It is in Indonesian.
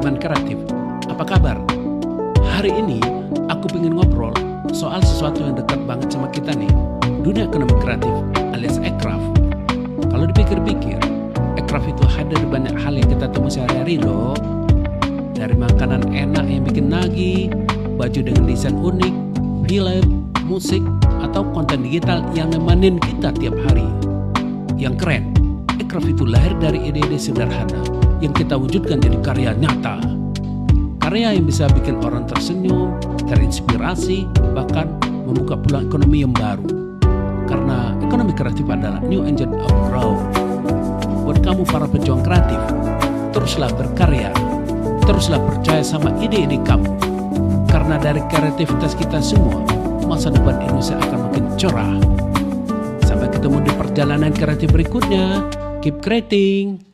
teman kreatif. Apa kabar? Hari ini aku pengen ngobrol soal sesuatu yang dekat banget sama kita nih, dunia ekonomi kreatif alias ekraf. Kalau dipikir-pikir, ekraf itu hadir di banyak hal yang kita temui sehari-hari loh. Dari makanan enak yang bikin nagih, baju dengan desain unik, film, musik, atau konten digital yang nemenin kita tiap hari. Yang keren, ekraf itu lahir dari ide-ide sederhana yang kita wujudkan jadi karya nyata. Karya yang bisa bikin orang tersenyum, terinspirasi, bahkan membuka peluang ekonomi yang baru. Karena ekonomi kreatif adalah new engine of growth. Buat kamu para pejuang kreatif, teruslah berkarya, teruslah percaya sama ide-ide kamu. Karena dari kreativitas kita semua, masa depan Indonesia akan makin cerah. Sampai ketemu di perjalanan kreatif berikutnya. Keep creating.